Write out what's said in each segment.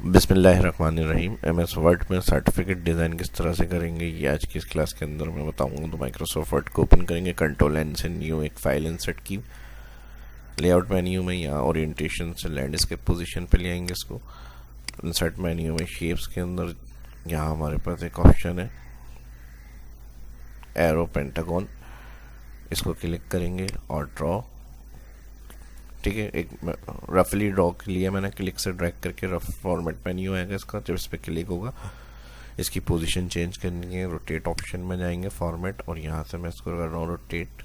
बिस्मिल्लाहिर्रहमानिर्रहीम। MS word में certificate design किस तरह से करेंगे ये आज की इस क्लास के अंदर मैं बताऊंगा। तो माइक्रोसॉफ्ट वर्ड को ओपन करेंगे, कंट्रोल एन से न्यू एक फाइल इंसर्ट की। लेआउट मेन्यू में यहाँ ओरिएंटेशन से लैंडस्केप पोजीशन पे ले आएंगे इसको। इंसर्ट मेन्यू में शेप्स के अंदर यहाँ हमारे पास एक ऑप्शन है एरो पेंटागन, इसको क्लिक करेंगे और ड्रॉ। ठीक है, एक रफली ड्रॉ के लिए मैंने क्लिक से ड्रैग करके रफ फॉर्मेट मेन्यू आएगा इसका। जब इस पर क्लिक होगा इसकी पोजीशन चेंज करनी है, रोटेट ऑप्शन में जाएंगे फॉर्मेट और यहाँ से मैं इसको कर रहा हूँ रोटेट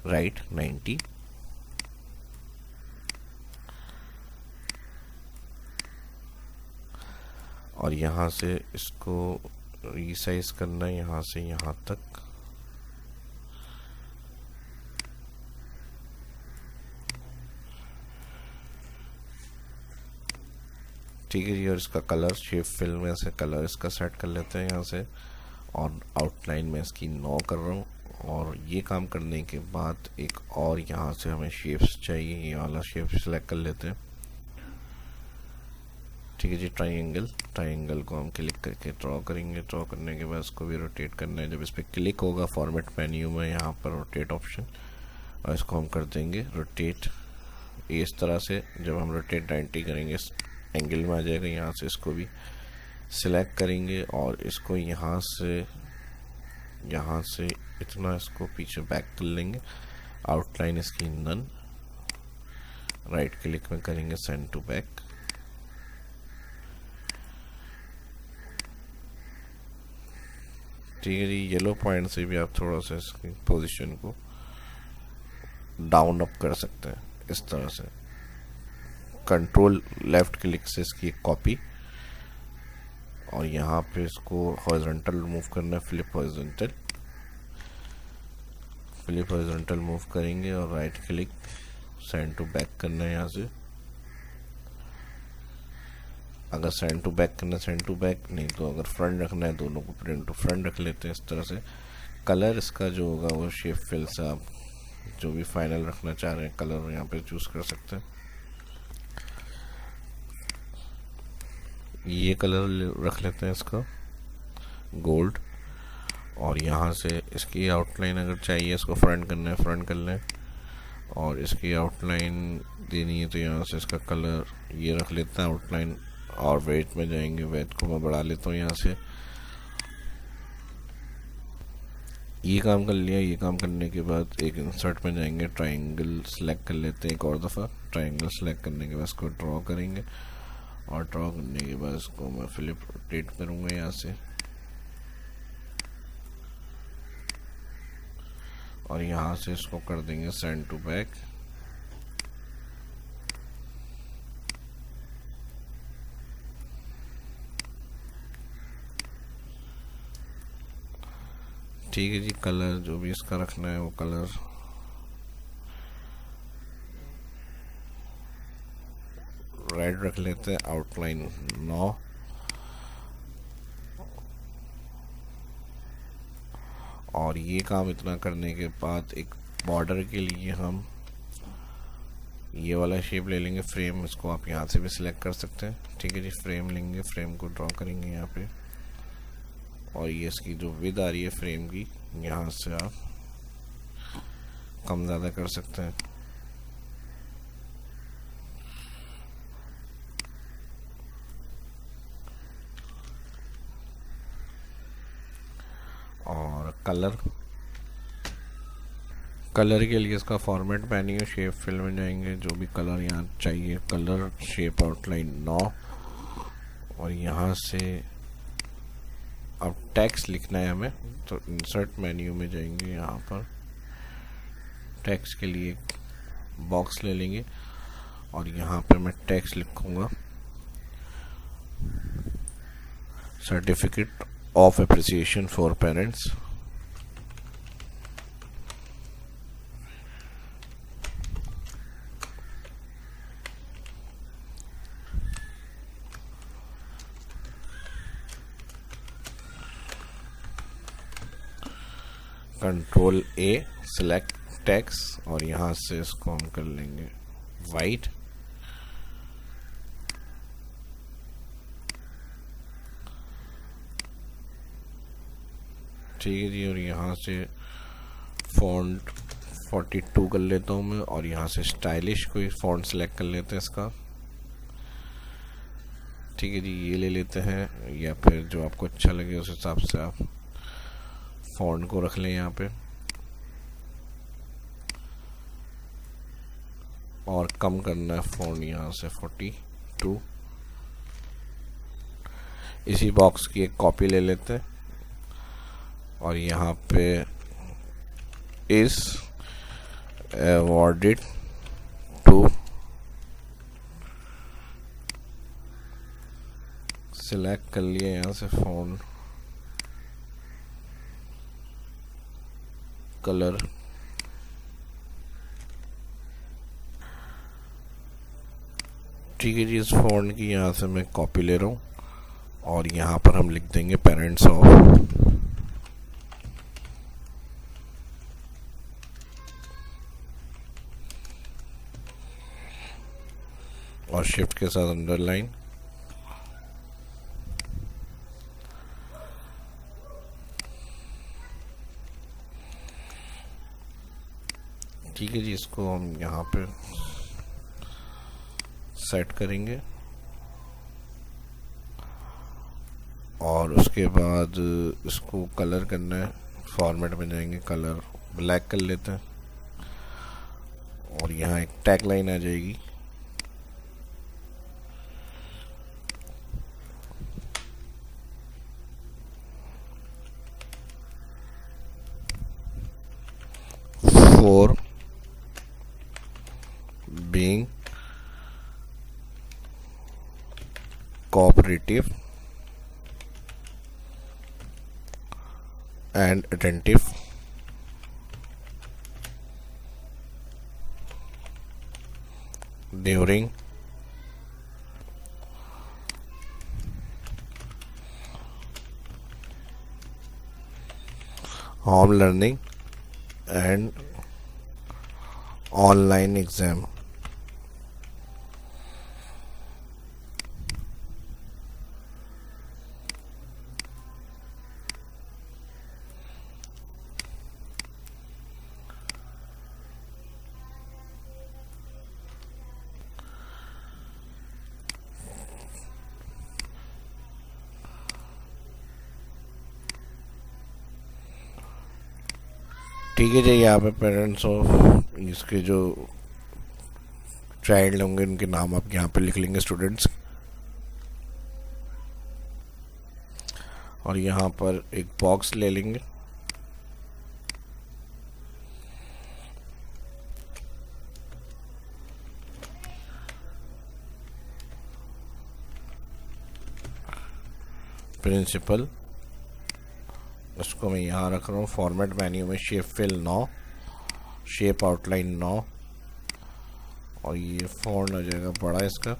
राइट 90। और यहाँ से इसको रीसाइज करना है यहाँ से यहाँ तक। ठीक है जी, और इसका कलर शेप फिल में से कलर इसका सेट कर लेते हैं यहाँ से। और आउटलाइन में इसकी 9 कर रहा हूँ। और ये काम करने के बाद एक और यहाँ से हमें शेप्स चाहिए, ये वाला शेप सेलेक्ट कर लेते हैं। ठीक है जी, ट्राइंगल को हम क्लिक करके ड्रॉ करेंगे। ड्रॉ करने के बाद इसको भी रोटेट करना है। जब इस पर क्लिक होगा फॉर्मेट मेन्यू में यहाँ पर रोटेट ऑप्शन, और इसको हम कर देंगे रोटेट इस तरह से। जब हम रोटेट 90 करेंगे एंगल में आ जाएगा। यहाँ से इसको भी सिलेक्ट करेंगे और इसको यहाँ से इतना इसको पीछे बैक कर लेंगे। आउटलाइन इसकी नन, राइट क्लिक में करेंगे सेंड टू बैक। ठीक है जी, येलो पॉइंट से भी आप थोड़ा सा इसकी पोजीशन को डाउन अप कर सकते हैं इस तरह से। कंट्रोल लेफ्ट क्लिक से इसकी एक कॉपी, और यहाँ पे इसको हॉरिजॉन्टल मूव करना है, फ्लिप हॉरिजॉन्टल मूव करेंगे और right click send to back करना है यहाँ से। अगर सेंड टू बैक करना है सेंड टू बैक, नहीं तो अगर फ्रंट रखना है दोनों को प्रिंट टू फ्रंट रख लेते हैं इस तरह से। कलर इसका जो होगा वो शेप फिल से आप जो भी फाइनल रखना चाह रहे हैं कलर यहाँ पे चूज कर सकते हैं। ये कलर रख लेते हैं इसका गोल्ड। और यहाँ से इसकी आउटलाइन अगर चाहिए इसको फ्रंट करना है फ्रंट कर लें, और इसकी आउटलाइन देनी है तो यहाँ से इसका कलर ये रख लेते हैं आउटलाइन। और वेट में जाएंगे, वेट को मैं बढ़ा लेता हूँ यहाँ से। ये काम कर लिया। ये काम करने के बाद एक इंसर्ट में जाएंगे, ट्राइंगल सेलेक्ट कर लेते हैं एक और दफ़ा। ट्राइंगल सेलेक्ट करने के बाद इसको ड्रॉ करेंगे, और ड्रॉ करने के बाद इसको मैं फ्लिप रोटेट करूँगा यहाँ से। और यहाँ से इसको कर देंगे सेंड टू बैक। ठीक है जी, कलर जो भी इसका रखना है वो कलर रेड रख लेते हैं। आउटलाइन 9, और ये काम इतना करने के बाद एक बॉर्डर के लिए हम ये वाला शेप ले लेंगे फ्रेम। इसको आप यहाँ से भी सिलेक्ट कर सकते हैं। ठीक है जी, फ्रेम लेंगे, फ्रेम को ड्रॉ करेंगे यहाँ पे। और ये इसकी जो विड्थ आ रही है फ्रेम की, यहाँ से आप कम ज़्यादा कर सकते हैं। और कलर के लिए इसका फॉर्मेट मेन्यू शेप फिल में जाएंगे, जो भी कलर यहाँ चाहिए कलर शेप आउटलाइन 9। और यहाँ से अब टेक्स्ट लिखना है हमें, तो इंसर्ट मेन्यू में जाएंगे, यहाँ पर टेक्स्ट के लिए बॉक्स ले लेंगे और यहाँ पे मैं टेक्स्ट लिखूंगा certificate of appreciation for parents. Control A select text, और यहाँ से इसको हम कर लेंगे वाइट। ठीक है जी। और यहाँ से फॉन्ट 42 कर लेता हूँ मैं, और यहाँ से स्टाइलिश कोई फॉन्ट सेलेक्ट कर लेते हैं इसका। ठीक है जी, ये ले लेते हैं, या फिर जो आपको अच्छा लगे उस हिसाब से आप फॉन्ट को रख लें यहाँ पे। और कम करना है फॉन्ट यहाँ से 42। इसी बॉक्स की एक कॉपी ले लेते हैं, और यहाँ पे इस awarded to सिलेक्ट कर लिया यहाँ से फॉन्ट कलर। ठीक है जी, इस फॉन्ट की यहाँ से मैं कॉपी ले रहा हूँ, और यहाँ पर हम लिख देंगे पेरेंट्स ऑफ, और शिफ्ट के साथ अंडरलाइन। ठीक है जी, इसको हम यहाँ पे सेट करेंगे, और उसके बाद इसको कलर करना है। फॉर्मेट में जाएंगे, कलर ब्लैक कर लेते हैं, और यहाँ एक टैग लाइन आ जाएगी। For being cooperative and attentive during home learning and online exam। ठीक है जी, यहाँ पे पेरेंट्स ऑफ इसके जो चाइल्ड होंगे उनके नाम आप यहाँ पे लिख लेंगे, स्टूडेंट्स। और यहाँ पर एक बॉक्स ले लेंगे, प्रिंसिपल। उसको मैं यहाँ रख रहा हूँ। फॉर्मेट मेन्यू में शेप फिल 9, शेप आउटलाइन 9, और ये फॉन्ट आ जाएगा बड़ा इसका,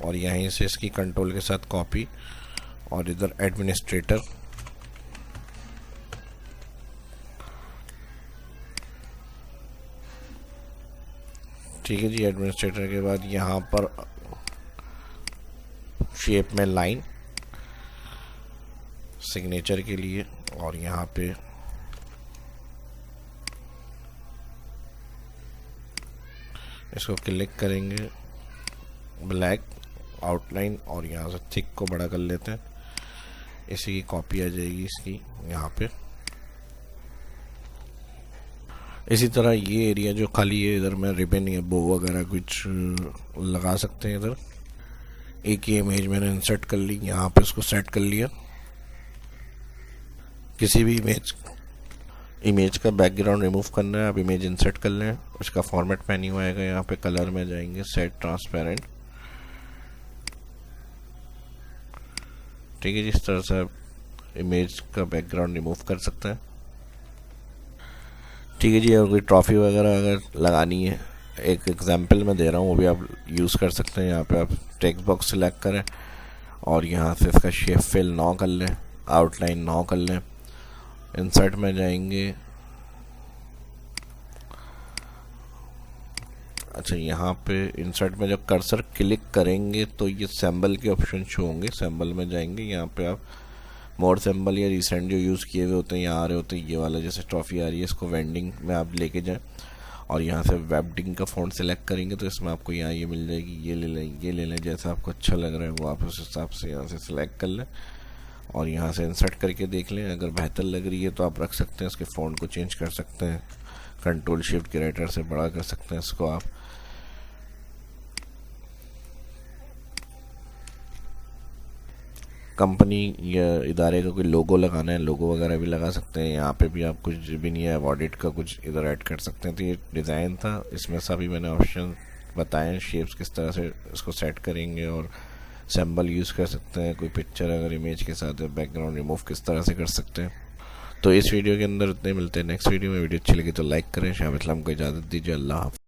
और यहीं से इसकी कंट्रोल के साथ कॉपी, और इधर एडमिनिस्ट्रेटर। ठीक है जी, एडमिनिस्ट्रेटर के बाद यहाँ पर शेप में लाइन सिग्नेचर के लिए, और यहाँ पे इसको क्लिक करेंगे, ब्लैक आउटलाइन, और यहाँ से थिक को बड़ा कर लेते हैं। इसी की कॉपी आ जाएगी इसकी यहाँ पे। इसी तरह ये एरिया जो खाली है, इधर मैं रिबन या बो वगैरह कुछ लगा सकते हैं। इधर एक ही इमेज मैंने इंसर्ट कर ली, यहाँ पे इसको सेट कर लिया। किसी भी इमेज का बैकग्राउंड रिमूव करना है, आप इमेज इंसर्ट कर लें। उसका फॉर्मेट मेन्यू आएगा, यहाँ पे कलर में जाएंगे, सेट ट्रांसपेरेंट। ठीक है जी, इस तरह से आप इमेज का बैकग्राउंड रिमूव कर सकते हैं। ठीक है जी, अगर कोई ट्रॉफी वगैरह अगर लगानी है, एक एग्जांपल मैं दे रहा हूँ, वो भी आप यूज़ कर सकते हैं। यहाँ पे आप टेक्स्ट बॉक्स सिलेक्ट करें, और यहाँ से इसका शेप फिल 9 कर लें, आउटलाइन 9 कर लें। इंसर्ट में जाएंगे, अच्छा यहाँ पे इंसर्ट में जब कर्सर क्लिक करेंगे तो ये सिंबल के ऑप्शन शो होंगे। सिंबल में जाएंगे, यहाँ पे आप मोर सिंबल या रिसेंट जो यूज़ किए हुए होते हैं यहाँ आ रहे होते हैं। ये वाला जैसे ट्रॉफी आ रही है, इसको वेंडिंग में आप लेके जाएं और यहाँ से वेबडिंग का फ़ॉन्ट सेलेक्ट करेंगे तो इसमें आपको यहाँ ये मिल जाएगी। ये ले लें जैसा आपको अच्छा लग रहा है वो आप उस हिसाब से यहाँ से सिलेक्ट कर लें और यहाँ से इंसर्ट करके देख लें। अगर बेहतर लग रही है तो आप रख सकते हैं, इसके फ़ॉन्ट को चेंज कर सकते हैं, कंट्रोल शिफ्ट के राइटर से बड़ा कर सकते हैं इसको आप। कंपनी या इदारे का कोई लोगो लगाना है, लोगो वगैरह भी लगा सकते हैं। यहाँ पे भी आप कुछ भी नहीं है, ऑडिट का कुछ इधर ऐड कर सकते हैं। तो ये डिज़ाइन था, इसमें सभी मैंने ऑप्शन बताएं, शेप्स किस तरह से इसको सेट करेंगे और सिंबल यूज़ कर सकते हैं। कोई पिक्चर अगर इमेज के साथ है, बैकग्राउंड रिमूव किस तरह से कर सकते हैं। तो इस वीडियो के अंदर इतने मिलते हैं नेक्स्ट वीडियो में। वीडियो अच्छी लगी तो लाइक करें, शामिल इस्लाम को इजाज़त दीजिए। अल्लाह हाफ़िज़।